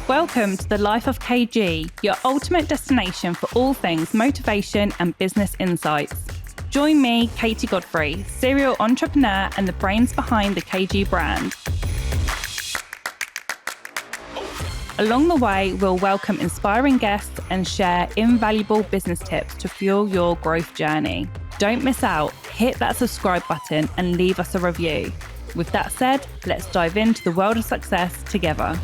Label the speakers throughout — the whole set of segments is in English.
Speaker 1: Welcome to the Life of KG, your ultimate destination for all things motivation and business insights. Join me, Katie Godfrey, serial entrepreneur and the brains behind the KG brand. Along the way, we'll welcome inspiring guests and share invaluable business tips to fuel your growth journey. Don't miss out. Hit that subscribe button and leave us a review. With that said, let's dive into the world of success together.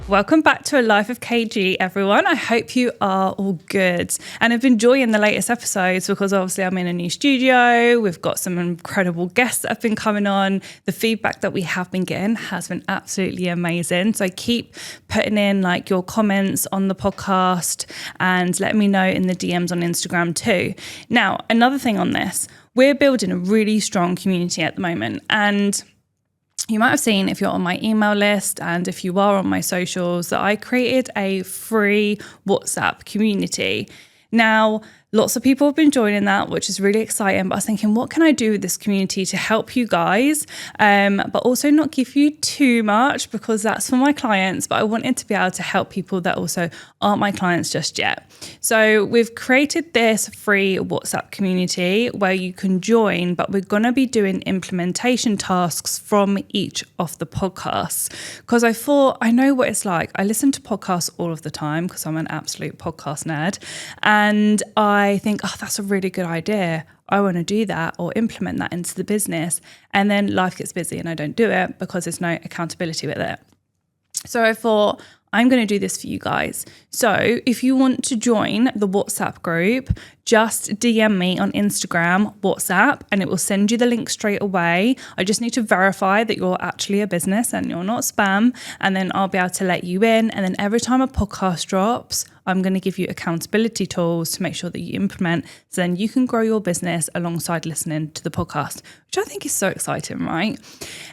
Speaker 1: Welcome back to A Life of KG, everyone. I hope you are all good and have been enjoying the latest episodes because obviously I'm in a new studio. We've got some incredible guests that have been coming on. The feedback that we have been getting has been absolutely amazing. So keep putting in like your comments on the podcast and let me know in the DMs on Instagram too. Now, another thing on this, we're building a really strong community at the moment, and you might have seen if you're on my email list and if you are on my socials that I created a free WhatsApp community. Now, lots of people have been joining that, which is really exciting. But I was thinking, what can I do with this community to help you guys, but also not give you too much because that's for my clients. But I wanted to be able to help people that also aren't my clients just yet. So we've created this free WhatsApp community where you can join, but we're going to be doing implementation tasks from each of the podcasts. Because I thought, I know what it's like. I listen to podcasts all of the time because I'm an absolute podcast nerd. And I think, oh, that's a really good idea. I want to do that or implement that into the business. And then life gets busy and I don't do it because there's no accountability with it. So I thought, I'm going to do this for you guys. So if you want to join the WhatsApp group, just DM me on Instagram, WhatsApp, and it will send you the link straight away. I just need to verify that you're actually a business and you're not spam. And then I'll be able to let you in. And then every time a podcast drops, I'm going to give you accountability tools to make sure that you implement so then you can grow your business alongside listening to the podcast, which I think is so exciting, right?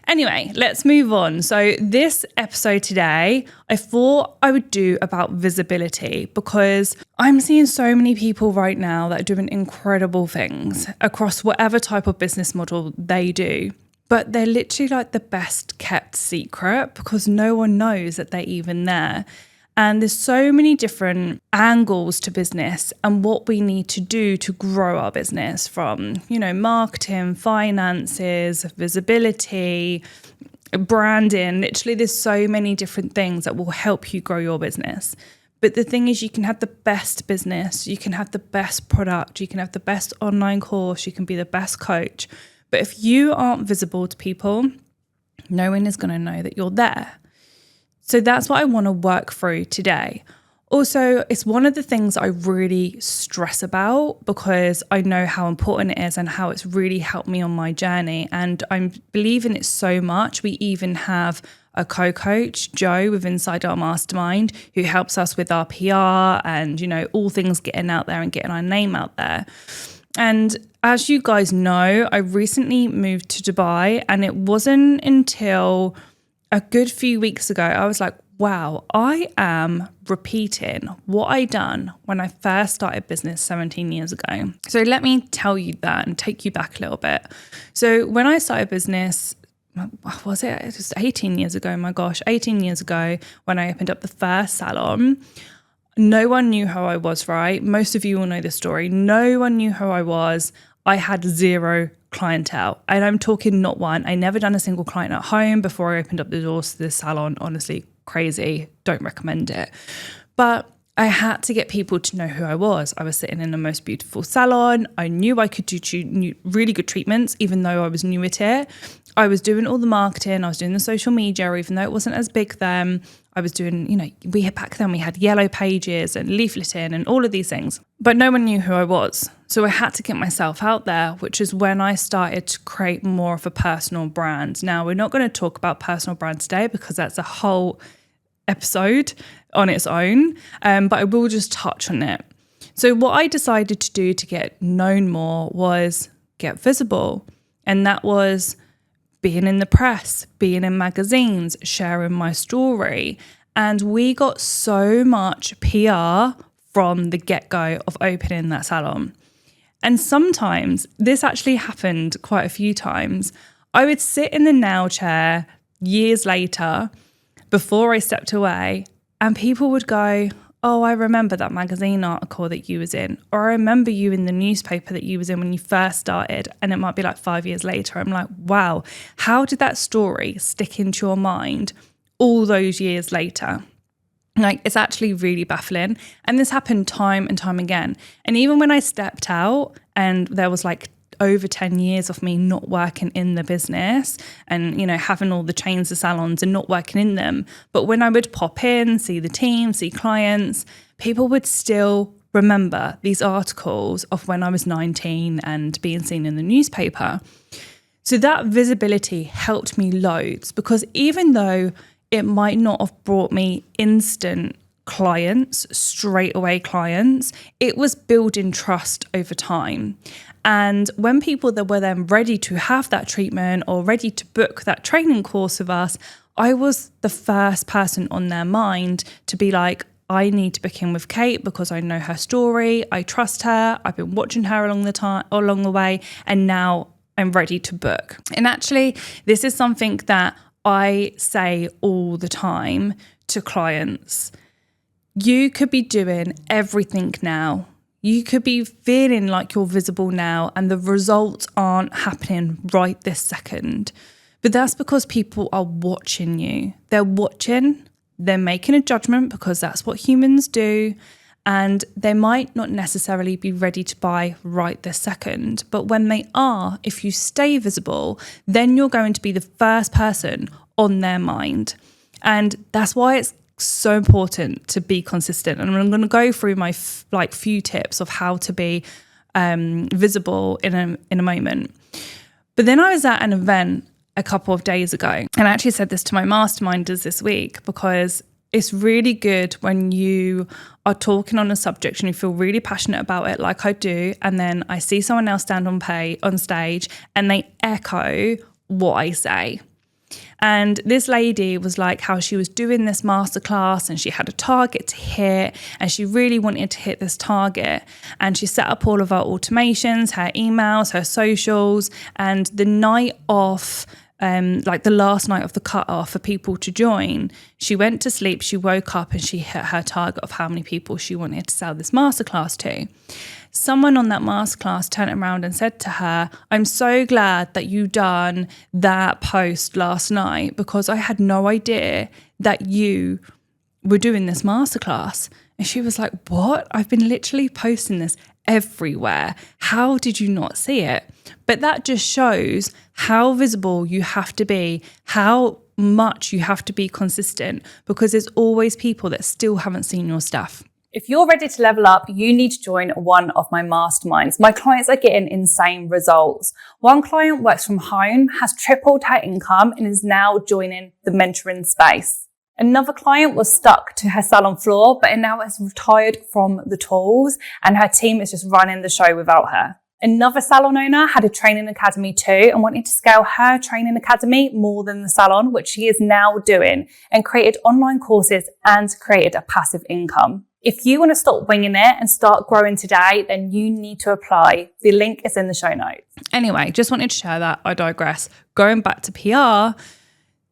Speaker 1: Anyway, let's move on. So this episode today, I thought I would do about visibility because I'm seeing so many people right now that are doing incredible things across whatever type of business model they do. But they're literally like the best kept secret because no one knows that they're even there. And there's so many different angles to business and what we need to do to grow our business from, marketing, finances, visibility, branding. Literally, there's so many different things that will help you grow your business. But the thing is, you can have the best business, you can have the best product, you can have the best online course, you can be the best coach. But if you aren't visible to people, no one is going to know that you're there. So that's what I want to work through today. Also, it's one of the things I really stress about because I know how important it is and how it's really helped me on my journey. And I believe in it so much. We even have a co-coach, Joe, with Inside Our Mastermind, who helps us with our PR and, all things getting out there and getting our name out there. And as you guys know, I recently moved to Dubai, and it wasn't until a good few weeks ago, I was like, wow, I am repeating what I done when I first started business 17 years ago. So let me tell you that and take you back a little bit. So when I started business, was it? It was 18 years ago, my gosh, 18 years ago when I opened up the first salon. No one knew who I was, right? Most of you will know the story. No one knew who I was. I had zero clientele. And I'm talking not one. I never done a single client at home before I opened up the doors to this salon. Honestly, crazy. Don't recommend it. But I had to get people to know who I was. I was sitting in the most beautiful salon. I knew I could do really good treatments, even though I was new at it. I was doing all the marketing. I was doing the social media, even though it wasn't as big then. I was doing, back then we had yellow pages and leafleting and all of these things, but no one knew who I was. So I had to get myself out there, which is when I started to create more of a personal brand. Now, we're not going to talk about personal brand today because that's a whole episode on its own, but I will just touch on it. So what I decided to do to get known more was get visible. And that was being in the press, being in magazines, sharing my story. And we got so much PR from the get-go of opening that salon. And sometimes, this actually happened quite a few times, I would sit in the nail chair years later, before I stepped away, And people would go, oh, I remember that magazine article that you was in, or I remember you in the newspaper that you was in when you first started. And it might be like 5 years later. I'm like, wow, how did that story stick into your mind all those years later? Like, it's actually really baffling. And this happened time and time again. And even when I stepped out and there was like over 10 years of me not working in the business and, you know, having all the chains of salons and not working in them. But when I would pop in, see the team, see clients, people would still remember these articles of when I was 19 and being seen in the newspaper. So that visibility helped me loads, because even though it might not have brought me instant clients, straight away clients, it was building trust over time. And when people that were then ready to have that treatment or ready to book that training course with us, I was the first person on their mind to be like, I need to book in with Kate because I know her story, I trust her, I've been watching her along the way, and now I'm ready to book. And actually, this is something that I say all the time to clients. You could be doing everything now. You could be feeling like you're visible now and the results aren't happening right this second. But that's because people are watching you. They're watching, they're making a judgment because that's what humans do. And they might not necessarily be ready to buy right this second. But when they are, if you stay visible, then you're going to be the first person on their mind. And that's why it's so important to be consistent. And I'm going to go through my few tips of how to be visible in a moment. But then I was at an event a couple of days ago, and I actually said this to my masterminders this week, because it's really good when you are talking on a subject and you feel really passionate about it, like I do, and then I see someone else stand on stage and they echo what I say. And this lady was like how she was doing this masterclass and she had a target to hit and she really wanted to hit this target. And she set up all of her automations, her emails, her socials, and the night off, like the last night of the cutoff for people to join, she went to sleep, she woke up and she hit her target of how many people she wanted to sell this masterclass to. Someone on that masterclass turned around and said to her, I'm so glad that you done that post last night, because I had no idea that you were doing this masterclass. And she was like, what? I've been literally posting this everywhere. How did you not see it? But that just shows how visible you have to be, how much you have to be consistent, because there's always people that still haven't seen your stuff. If you're ready to level up, you need to join one of my masterminds. My clients are getting insane results. One client works from home, has tripled her income, and is now joining the mentoring space. Another client was stuck to her salon floor, but now has retired from the tools, and her team is just running the show without her. Another salon owner had a training academy too and wanted to scale her training academy more than the salon, which she is now doing, and created online courses and created a passive income. If you want to stop winging it and start growing today, then you need to apply. The link is in the show notes. Anyway, just wanted to share that. I digress. Going back to PR,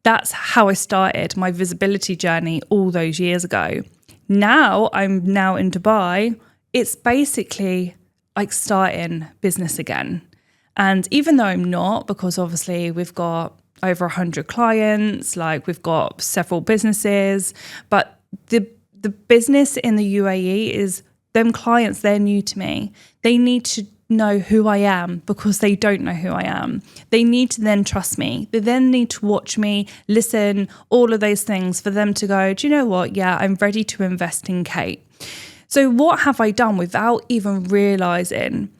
Speaker 1: that's how I started my visibility journey all those years ago. Now I'm now in Dubai. It's basically like starting business again. And even though I'm not, because obviously we've got over 100 clients, like we've got several businesses, but the business in the UAE is them clients, they're new to me. They need to know who I am because they don't know who I am. They need to then trust me. They then need to watch me, listen, all of those things for them to go, do you know what? Yeah, I'm ready to invest in Kate. So what have I done without even realizing?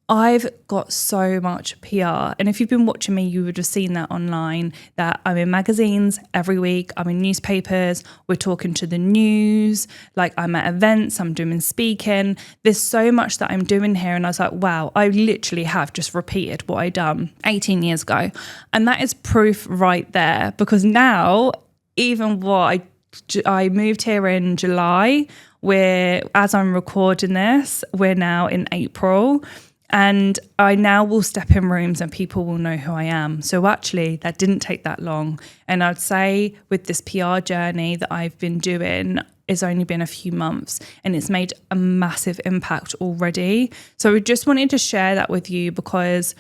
Speaker 1: I've got so much PR. And if you've been watching me, you would have seen that online, that I'm in magazines every week. I'm in newspapers. We're talking to the news. Like I'm at events. I'm doing speaking. There's so much that I'm doing here. And I was like, wow, I literally have just repeated what I done 18 years ago. And that is proof right there, because now, even what I moved here in July, as I'm recording this, we're now in April. And I now will step in rooms and people will know who I am. So actually, that didn't take that long. And I'd say with this PR journey that I've been doing, it's only been a few months and it's made a massive impact already. So we just wanted to share that with you, because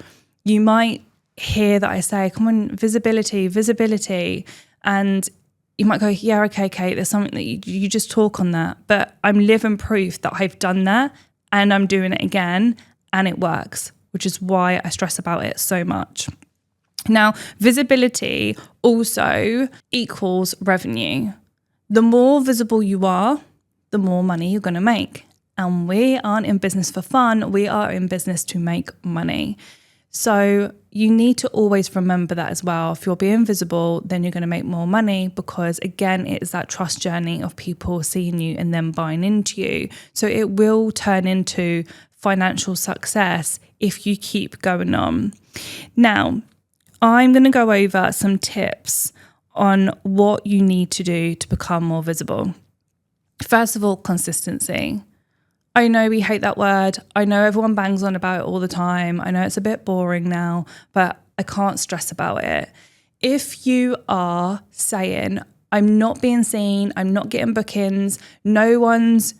Speaker 1: you might hear that I say, come on, visibility. And you might go, yeah, okay, Kate, there's something that you just talk on that. But I'm living proof that I've done that and I'm doing it again and it works, which is why I stress about it so much. Now, visibility also equals revenue. The more visible you are, the more money you're going to make. And we aren't in business for fun. We are in business to make money. So you need to always remember that as well. If you're being visible, then you're going to make more money, because again, it's that trust journey of people seeing you and then buying into you. So it will turn into financial success if you keep going on. Now, I'm going to go over some tips on what you need to do to become more visible. First of all, consistency. I know we hate that word. I know everyone bangs on about it all the time. I know it's a bit boring now, but I can't stress about it. If you are saying, I'm not being seen, I'm not getting bookings, no one's,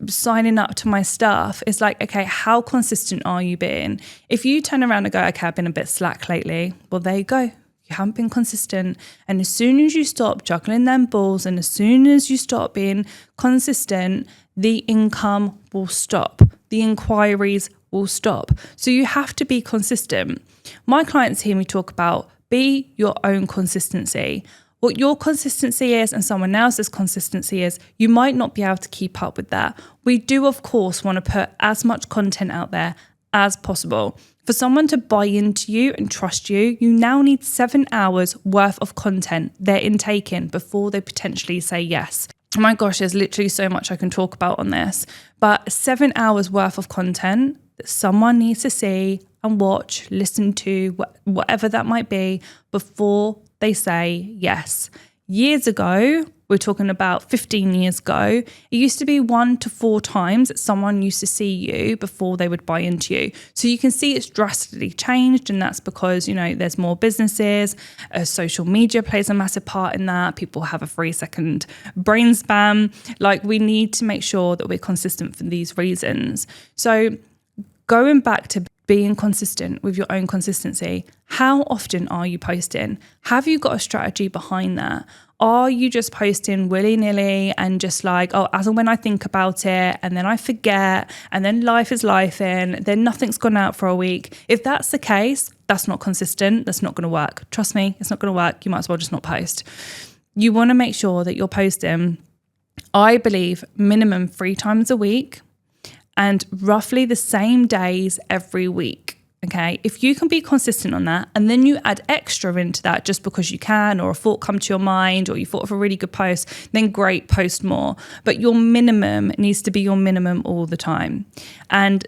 Speaker 1: signing up to my stuff, it's like, okay, how consistent are you being? If you turn around and go, okay, I've been a bit slack lately, well, there you go. You haven't been consistent. And as soon as you stop juggling them balls, and as soon as you stop being consistent, the income will stop. The inquiries will stop. So you have to be consistent. My clients hear me talk about be your own consistency. What your consistency is and someone else's consistency is, you might not be able to keep up with that. We do, of course, want to put as much content out there as possible. For someone to buy into you and trust you, you now need 7 hours worth of content they're intaking before they potentially say yes. Oh my gosh, there's literally so much I can talk about on this, but 7 hours worth of content that someone needs to see and watch, listen to, whatever that might be, before they say yes. Years ago, we're talking about 15 years ago, it used to be 1 to 4 times that someone used to see you before they would buy into you. So you can see it's drastically changed, and that's because, there's more businesses, social media plays a massive part in that. People have a 3-second brain span. Like, we need to make sure that we're consistent for these reasons. So going back to being consistent with your own consistency, how often are you posting? Have you got a strategy behind that? Are you just posting willy-nilly and just like, oh, as and when I think about it, and then I forget, and then life is life, and then nothing's gone out for a week? If that's the case, that's not consistent. That's not going to work. Trust me, it's not going to work. You might as well just not post. You want to make sure that you're posting, I believe, minimum 3 times a week, and roughly the same days every week. Okay, if you can be consistent on that, and then you add extra into that just because you can, or a thought come to your mind, or you thought of a really good post, then great, post more. But your minimum needs to be your minimum all the time. And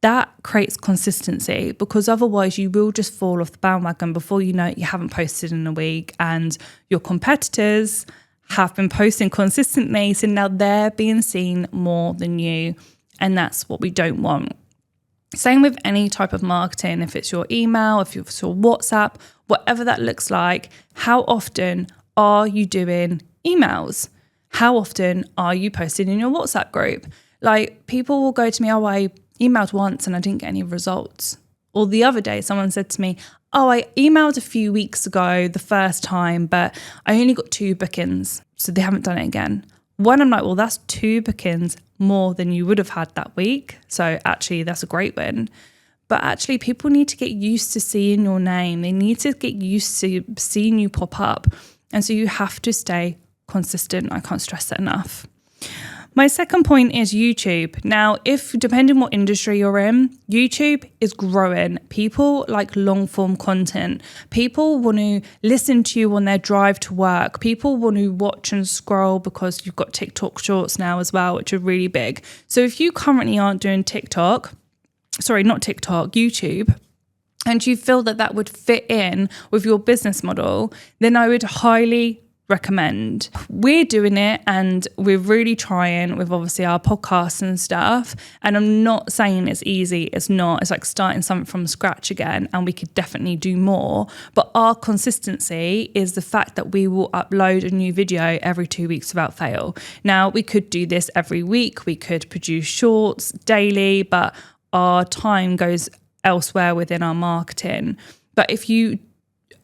Speaker 1: that creates consistency, because otherwise you will just fall off the bandwagon. Before you know it, you haven't posted in a week, and your competitors have been posting consistently, so now they're being seen more than you. And that's what we don't want. Same with any type of marketing. If it's your email, if it's your WhatsApp, whatever that looks like, how often are you doing emails? How often are you posting in your WhatsApp group? Like, people will go to me, oh, I emailed once and I didn't get any results. Or the other day, someone said to me, oh, I emailed a few weeks ago the first time, but I only got 2 bookings, so they haven't done it again. One, I'm like, well, that's 2 bookings more than you would have had that week. So actually, that's a great win. But actually, people need to get used to seeing your name. They need to get used to seeing you pop up. And so you have to stay consistent. I can't stress that enough. My second point is YouTube. Now, depending what industry you're in, YouTube is growing. People like long form content. People want to listen to you on their drive to work. People want to watch and scroll, because you've got TikTok shorts now as well, which are really big. So if you currently aren't doing YouTube, and you feel that would fit in with your business model, then I would highly recommend. We're doing it and we're really trying with obviously our podcasts and stuff. And I'm not saying it's easy. It's not. It's like starting something from scratch again, and we could definitely do more. But our consistency is the fact that we will upload a new video every 2 weeks without fail. Now, we could do this every week. We could produce shorts daily, but our time goes elsewhere within our marketing. But if you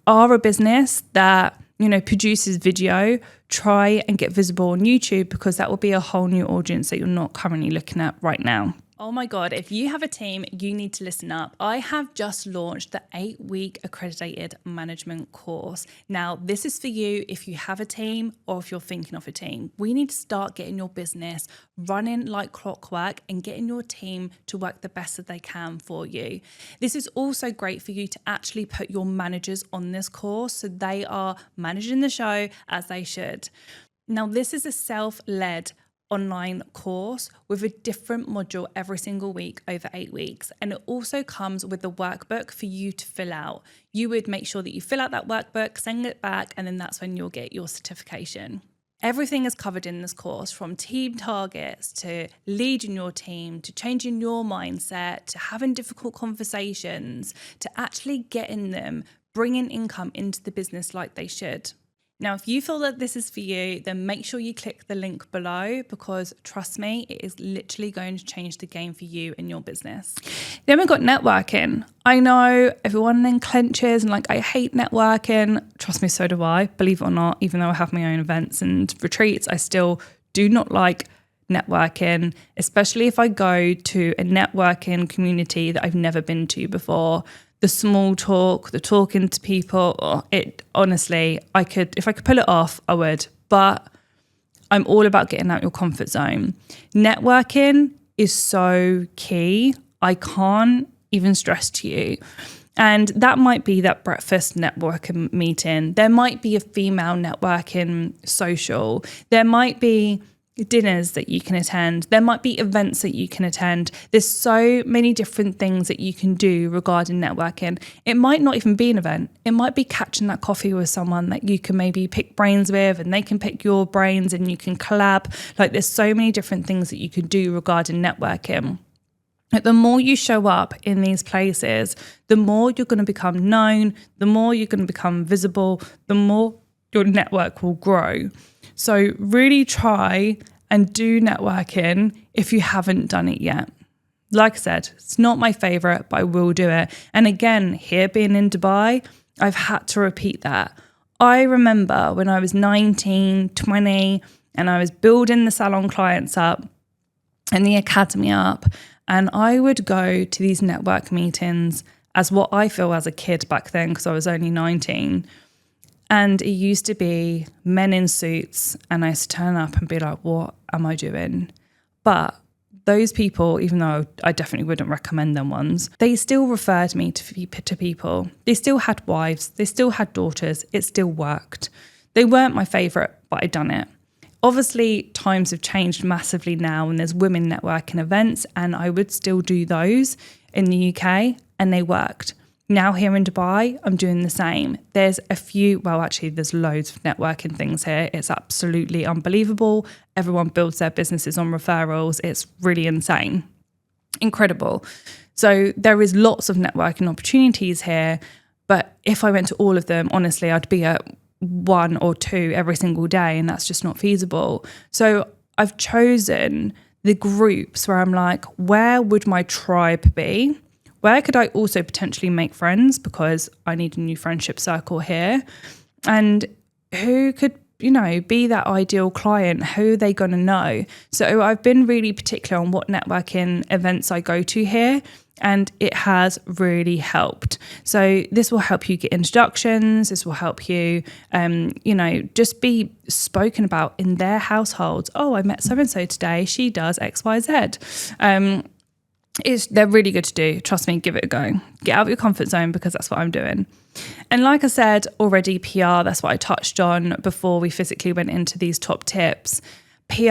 Speaker 1: are a business that produces video, try and get visible on YouTube, because that will be a whole new audience that you're not currently looking at right now. Oh my God, if you have a team, you need to listen up. I have just launched the 8-week accredited management course. Now, this is for you if you have a team or if you're thinking of a team. We need to start getting your business running like clockwork and getting your team to work the best that they can for you. This is also great for you to actually put your managers on this course so they are managing the show as they should. Now, this is a self-led online course with a different module every single week over 8 weeks. And it also comes with a workbook for you to fill out. You would make sure that you fill out that workbook, send it back, and then that's when you'll get your certification. Everything is covered in this course, from team targets to leading your team, to changing your mindset, to having difficult conversations, to actually getting them, bringing income into the business like they should. Now, if you feel that this is for you, then make sure you click the link below, because trust me, it is literally going to change the game for you and your business. Then we've got networking. I know everyone then clenches and I hate networking. Trust me, so do I. Believe it or not, even though I have my own events and retreats, I still do not like networking, especially if I go to a networking community that I've never been to before. The small talk, the talking to people, it honestly, if I could pull it off, I would. But I'm all about getting out your comfort zone. Networking is so key. I can't even stress to you. And that might be that breakfast networking meeting. There might be a female networking social. There might be dinners that you can attend. There might be events that you can attend. There's so many different things that you can do regarding networking. It might not even be an event. It might be catching that coffee with someone that you can maybe pick brains with, and they can pick your brains and you can collab. There's so many different things that you can do regarding networking. The more you show up in these places, the more you're going to become known, the more you're going to become visible, the more your network will grow. So really try and do networking if you haven't done it yet. Like I said, it's not my favorite, but I will do it. And again, here being in Dubai, I've had to repeat that. I remember when I was 19, 20, and I was building the salon clients up and the academy up, and I would go to these network meetings as what I feel as a kid back then, because I was only 19. And it used to be men in suits, and I used to turn up and be like, what am I doing? But those people, even though I definitely wouldn't recommend them ones, they still referred me to people. They still had wives. They still had daughters. It still worked. They weren't my favourite, but I'd done it. Obviously, times have changed massively now, and there's women networking events, and I would still do those in the UK, and they worked. Now here in Dubai, I'm doing the same. There's there's loads of networking things here. It's absolutely unbelievable. Everyone builds their businesses on referrals. It's really insane. Incredible. So there is lots of networking opportunities here. But if I went to all of them, honestly, I'd be at 1 or 2 every single day, and that's just not feasible. So I've chosen the groups where I'm like, where would my tribe be? Where could I also potentially make friends, because I need a new friendship circle here? And who could, be that ideal client? Who are they going to know? So I've been really particular on what networking events I go to here, and it has really helped. So this will help you get introductions. This will help you, just be spoken about in their households. Oh, I met so-and-so today. She does X, Y, Z. They're really good to do. Trust me, give it a go. Get out of your comfort zone, because that's what I'm doing. And like I said already, PR, that's what I touched on before we physically went into these top tips. PR,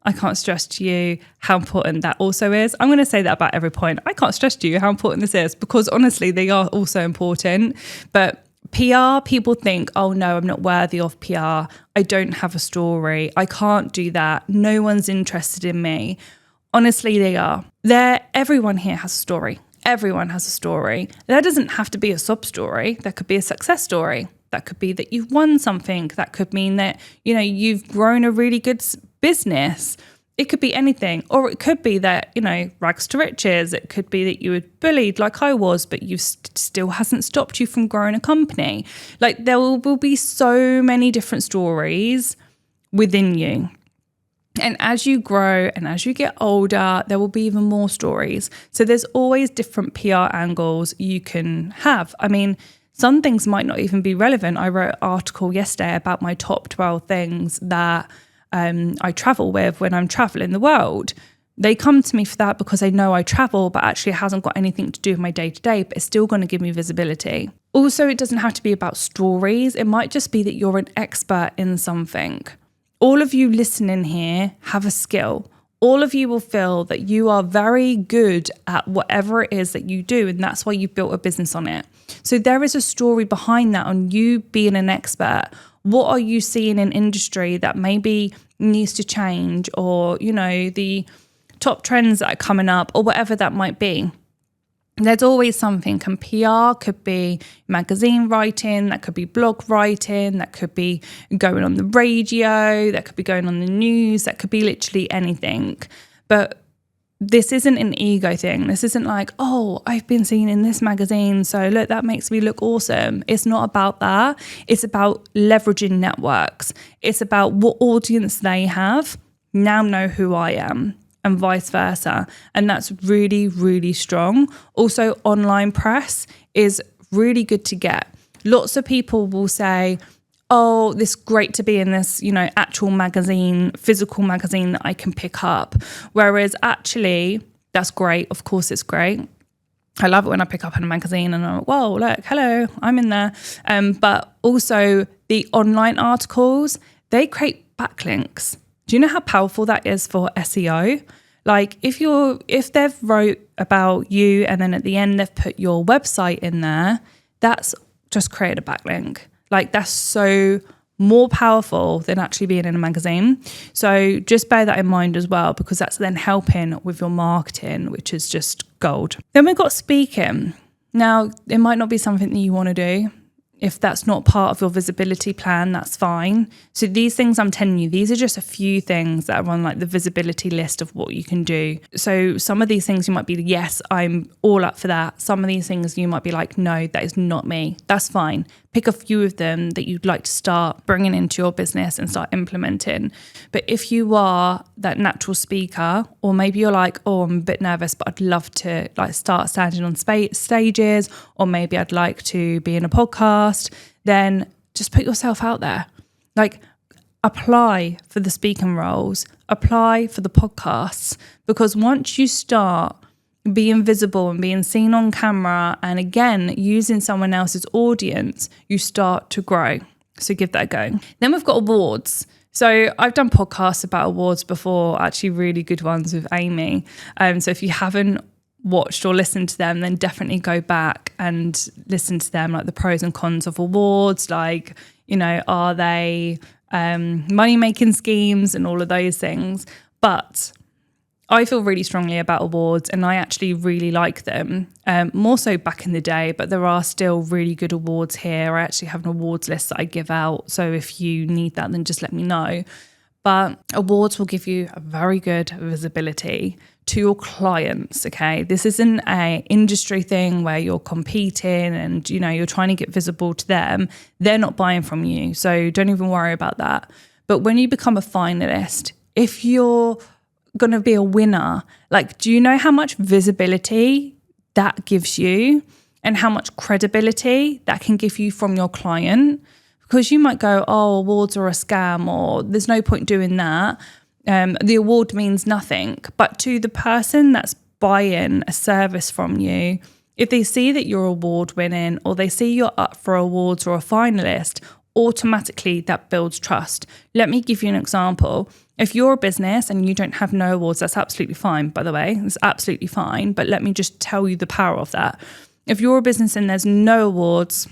Speaker 1: I can't stress to you how important that also is. I'm going to say that about every point. I can't stress to you how important this is, because honestly, they are also important. But PR, people think, oh no, I'm not worthy of PR. I don't have a story. I can't do that. No one's interested in me. Honestly, they are. Everyone here has a story. Everyone has a story. That doesn't have to be a sob story. That could be a success story. That could be that you've won something. That could mean that, you've grown a really good business. It could be anything. Or it could be that, rags to riches. It could be that you were bullied like I was, but you still hasn't stopped you from growing a company. Like there will be so many different stories within you. And as you grow and as you get older, there will be even more stories. So there's always different PR angles you can have. I mean, some things might not even be relevant. I wrote an article yesterday about my top 12 things that I travel with when I'm traveling the world. They come to me for that because they know I travel, but actually it hasn't got anything to do with my day-to-day, but it's still going to give me visibility. Also, it doesn't have to be about stories. It might just be that you're an expert in something. All of you listening here have a skill. All of you will feel that you are very good at whatever it is that you do, and that's why you've built a business on it. So there is a story behind that on you being an expert. What are you seeing in industry that maybe needs to change, or, the top trends that are coming up, or whatever that might be? There's always something. And PR could be magazine writing, that could be blog writing, that could be going on the radio, that could be going on the news, that could be literally anything. But this isn't an ego thing. This isn't like, oh, I've been seen in this magazine, so look, that makes me look awesome. It's not about that. It's about leveraging networks. It's about what audience they have now know who I am, and vice versa. And that's really, really strong. Also, online press is really good to get. Lots of people will say, oh, this is great to be in this, actual magazine, physical magazine that I can pick up. Whereas actually, that's great. Of course, it's great. I love it when I pick up in a magazine and I'm like, whoa, look, hello, I'm in there. But also the online articles, they create backlinks. Do you know how powerful that is for SEO? Like if they've wrote about you and then at the end they've put your website in there, that's just created a backlink. Like that's so more powerful than actually being in a magazine. So just bear that in mind as well, because that's then helping with your marketing, which is just gold. Then we've got speaking. Now, it might not be something that you want to do. If that's not part of your visibility plan, that's fine. So these things I'm telling you, these are just a few things that are on like the visibility list of what you can do. So some of these things you might be, yes, I'm all up for that. Some of these things you might be like, no, that is not me. That's fine. Pick a few of them that you'd like to start bringing into your business and start implementing. But if you are that natural speaker, or maybe you're like, oh, I'm a bit nervous, but I'd love to like start standing on stages, or maybe I'd like to be in a podcast, then just put yourself out there. Like apply for the speaking roles, apply for the podcasts, because once you start being visible and being seen on camera, and again, using someone else's audience, you start to grow. So give that a go. Then we've got awards. So I've done podcasts about awards before, actually really good ones with Amy. So if you haven't watched or listened to them, then definitely go back and listen to them, like the pros and cons of awards, like, are they money-making schemes and all of those things. But I feel really strongly about awards, and I actually really like them, more so back in the day, but there are still really good awards here. I actually have an awards list that I give out, so if you need that, then just let me know. But awards will give you a very good visibility to your clients, okay? This isn't an industry thing where you're competing and, you're trying to get visible to them. They're not buying from you, so don't even worry about that. But when you become a finalist, if you're going to be a winner, like, do you know how much visibility that gives you and how much credibility that can give you from your client? Because you might go, oh, awards are a scam, or there's no point doing that. The award means nothing. But to the person that's buying a service from you, if they see that you're award winning, or they see you're up for awards or a finalist, automatically that builds trust. Let me give you an example. If you're a business and you don't have no awards, that's absolutely fine, by the way. It's absolutely fine. But let me just tell you the power of that. If you're a business and there's no awards,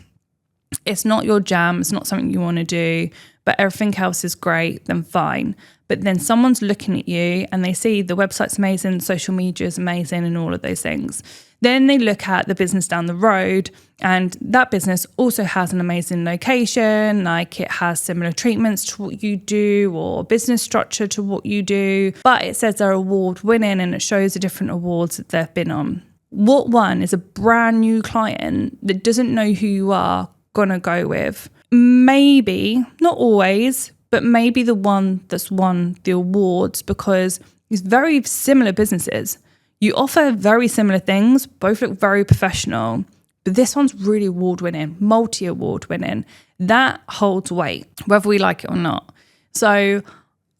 Speaker 1: it's not your jam, it's not something you want to do, but everything else is great, then fine. But then someone's looking at you and they see the website's amazing, social media is amazing and all of those things. Then they look at the business down the road, and that business also has an amazing location, like it has similar treatments to what you do or business structure to what you do, but it says they're award winning and it shows the different awards that they've been on. What one is a brand new client that doesn't know who you are gonna go with? Maybe, not always, but maybe the one that's won the awards, because it's very similar businesses. You offer very similar things, both look very professional, but this one's really award-winning, multi-award winning. That holds weight, whether we like it or not. So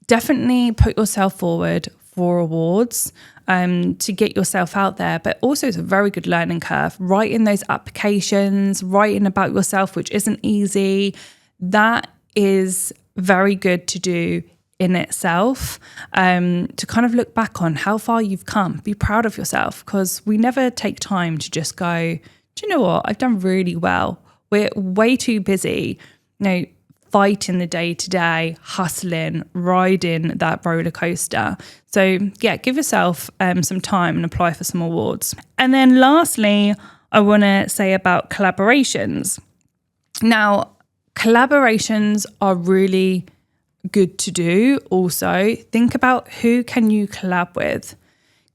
Speaker 1: definitely put yourself forward for awards to get yourself out there, but also it's a very good learning curve. Writing those applications, writing about yourself, which isn't easy, that is very good to do in itself, to kind of look back on how far you've come. Be proud of yourself, because we never take time to just go, do you know what, I've done really well. We're way too busy, fighting the day to day, hustling, riding that roller coaster. So yeah, give yourself some time and apply for some awards. And then lastly, I want to say about collaborations. Now, collaborations are really good to do. Also, think about who can you collab with.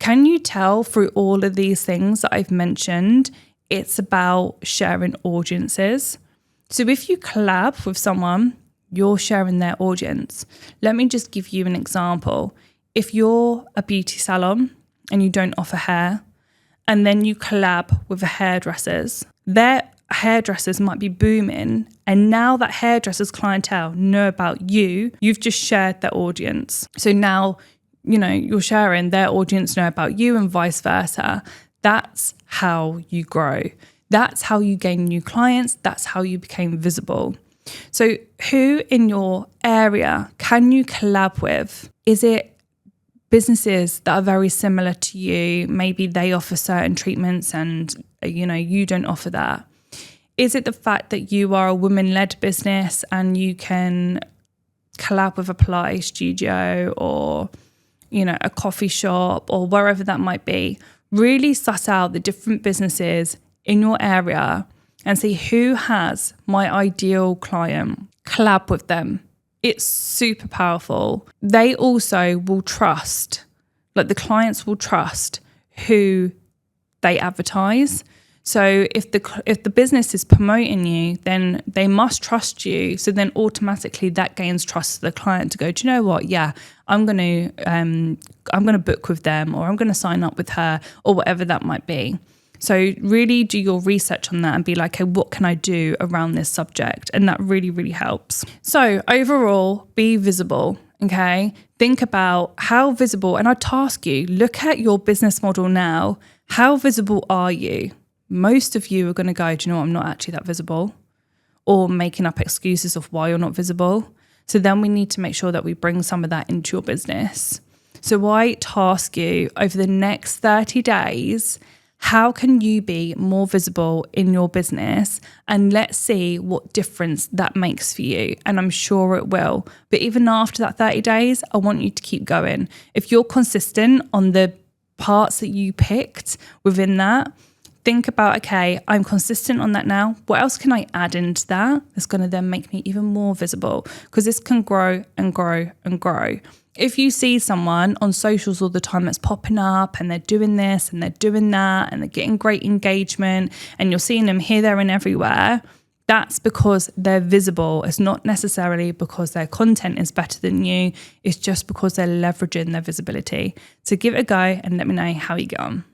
Speaker 1: Can you tell through all of these things that I've mentioned, it's about sharing audiences? So if you collab with someone, you're sharing their audience. Let me just give you an example. If you're a beauty salon and you don't offer hair, and then you collab with the hairdressers, their hairdressers might be booming, and now that hairdressers clientele know about you, you've just shared their audience. So now, you're sharing their audience know about you and vice versa. That's how you grow. That's how you gain new clients. That's how you became visible. So who in your area can you collab with? Is it businesses that are very similar to you? Maybe they offer certain treatments and, you don't offer that. Is it the fact that you are a women-led business and you can collab with a Pilates studio or, a coffee shop or wherever that might be? Really suss out the different businesses in your area and see who has my ideal client. Collab with them. It's super powerful. They also will trust, the clients will trust who they advertise. So if the business is promoting you, then they must trust you. So then automatically that gains trust to the client to go, do you know what? Yeah, I'm going to book with them, or I'm going to sign up with her, or whatever that might be. So really do your research on that and be like, okay, what can I do around this subject? And that really, really helps. So overall, be visible. Okay. Think about how visible, and I task you, look at your business model now. How visible are you? Most of you are going to go, do you know what, I'm not actually that visible, or making up excuses of why you're not visible. So then we need to make sure that we bring some of that into your business. So I task you over the next 30 days, how can you be more visible in your business? And let's see what difference that makes for you. And I'm sure it will. But even after that 30 days, I want you to keep going. If you're consistent on the parts that you picked within that, think about, okay, I'm consistent on that now. What else can I add into that that's going to then make me even more visible? Because this can grow and grow and grow. If you see someone on socials all the time that's popping up and they're doing this and they're doing that and they're getting great engagement and you're seeing them here, there and everywhere, that's because they're visible. It's not necessarily because their content is better than you. It's just because they're leveraging their visibility. So give it a go and let me know how you get on.